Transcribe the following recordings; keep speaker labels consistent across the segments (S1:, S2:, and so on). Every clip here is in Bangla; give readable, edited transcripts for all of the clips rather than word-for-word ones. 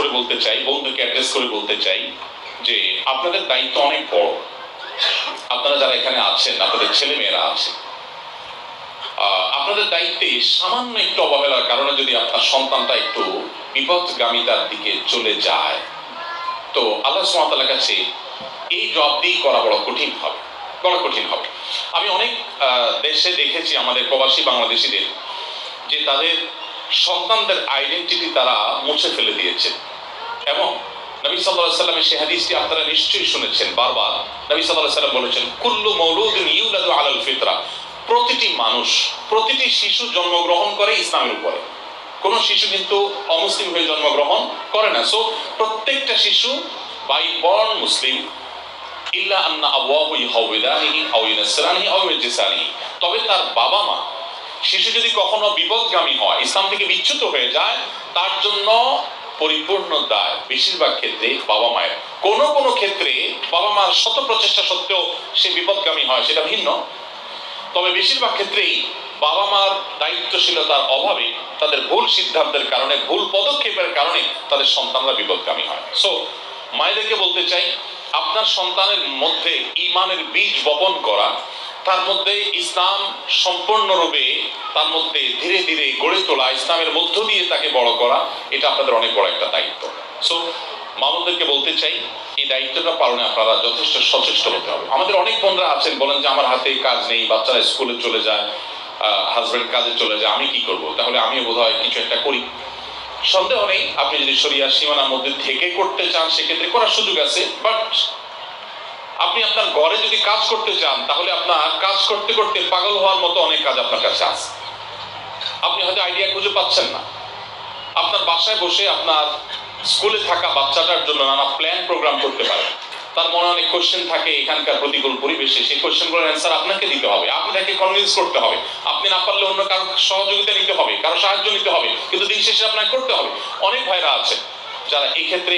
S1: করে বলতে চাই, বন্ধুকে অ্যাড্রেস করে বলতে চাই যে আপনাদের দায়িত্ব অনেক বড়। আপনারা যারা এখানে আছেন, আপনাদের ছেলে মেয়েরা আছে, আপনাদের দায়িত্বে সামান্য একটু অবহেলার কারণে যদি আপনার সন্তানটা একটু বিপদগামিতার দিকে চলে যায়, তো আল্লাহ সুবহানাহু ওয়া তাআলার কাছে এই জবাবদিহি করা বড় কঠিন হবে, বড় কঠিন হবে। আমি অনেক দেশে দেখেছি আমাদের প্রবাসী বাংলাদেশিদের যে তাদের সন্তানদের আইডেন্টিটি তারা মুছে ফেলে দিয়েছে। এবং নবী সাল্লাল্লাহু আলাইহি ওয়াসাল্লামের সেই হাদিসটি আপনারা নিশ্চয়ই শুনেছেন বারবার। নবী সাল্লাল্লাহু আলাইহি ওয়াসাল্লাম বলেছেন, কুল্লু মাউলুদিন ইউলাদু আলাল ফিতরা, প্রতিটি মানুষ, প্রতিটি শিশু জন্মগ্রহণ করে ইসলামের উপরে। কোন শিশু কিন্তু অমুসলিম হয়ে জন্মগ্রহণ করে না। সো প্রত্যেকটা শিশু বাই বর্ন মুসলিম, ইল্লা আন্না আবওয়াহু ইউহাউদানিহি আও ইউনাসরানিহি আও ইউজিসানিহি, তবে তার বাবা মা, শিশু যদি কখনো বিপদগামী হয়, ইসলাম থেকে বিচ্যুত হয়ে যায়, তার জন্য পরিপূর্ণ দায় বেশিরভাগ ক্ষেত্রে বাবা মায়ের। কোন কোন ক্ষেত্রে বাবা মার শত প্রচেষ্টা সত্ত্বেও সে বিপদগামী হয়, সেটা ভিন্ন। তবে বেশিরভাগ ক্ষেত্রেই বাবা মার দায়িত্বশীলতার অভাবে, তাদের ভুল সিদ্ধান্তের কারণে, ভুল পদক্ষেপের কারণে তাদের সন্তানরা বিপদগামী হয়। সো মায়েদেরকে বলতে চাই, আপনার সন্তানের মধ্যে ঈমানের বীজ বপন করা, তার মধ্যে ইসলাম সম্পূর্ণরূপে তার মধ্যে ধীরে ধীরে গড়ে তোলা, ইসলামের মধ্য দিয়ে তাকে বড় করা, এটা আপনাদের অনেক বড় একটা দায়িত্ব। সো মামুনদেরকে বলতে চাই, এই দায়িত্বটা পালনে আপনারা যথেষ্ট সচেষ্ট হতে হবে। আমাদের অনেক বন্ধুরা আছেন, বলেন যে আমার হাতে কাজ নেই, বাচ্চারা স্কুলে চলে যায়, হাজবেন্ড কাজে চলে যায়, আমি কি করব? তাহলে আমিও বোধহয় কিছু একটা করি। সন্দেহ নেই, আপনি যদি শরিয়ার সীমানার মধ্যে থেকে করতে চান, সেক্ষেত্রে করার সুযোগ আছে। বাট আপনি আপনার ঘরে যদি কাজ করতে চান, তাহলে আপনার কাজ করতে করতে পাগল হওয়ার মতো অনেক কাজ আপনার কাছে আছে। আপনি হয়তো আইডিয়া খুঁজে পাচ্ছেন না। আপনার বাসায় বসে আপনার স্কুলে থাকা বাচ্চাটার জন্য নানা প্ল্যান প্রোগ্রাম করতে পারেন। তার মনে অনেক কোশ্চেন থাকে এখানকার প্রতিকূল পরিবেশে, সেই কোশ্চেনগুলোর অ্যান্সার আপনাকে দিতে হবে, আপনাকে কনভিন্স করতে হবে। আপনি না পারলে অন্য কারো সহযোগিতা নিতে হবে, কারো সাহায্য নিতে হবে, কিন্তু দিন শেষে আপনাকে করতে হবে। অনেক ভাইরা আছে যারা এই ক্ষেত্রে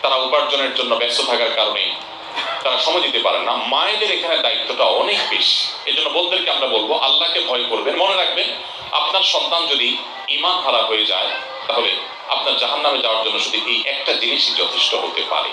S1: তারা উপার্জনের জন্য ব্যস্ত থাকার কারণে তারা সময় দিতে পারেন না। মায়েদের এখানে দায়িত্বটা অনেক বেশি। এই জন্য বোনদেরকে আমরা বলবো, আল্লাহকে ভয় করবেন। মনে রাখবেন, আপনার সন্তান যদি ঈমান হারা হয়ে যায়, তাহলে আপনার জাহান্নামে যাওয়ার জন্য শুধু এই একটা জিনিসই যথেষ্ট হতে পারে।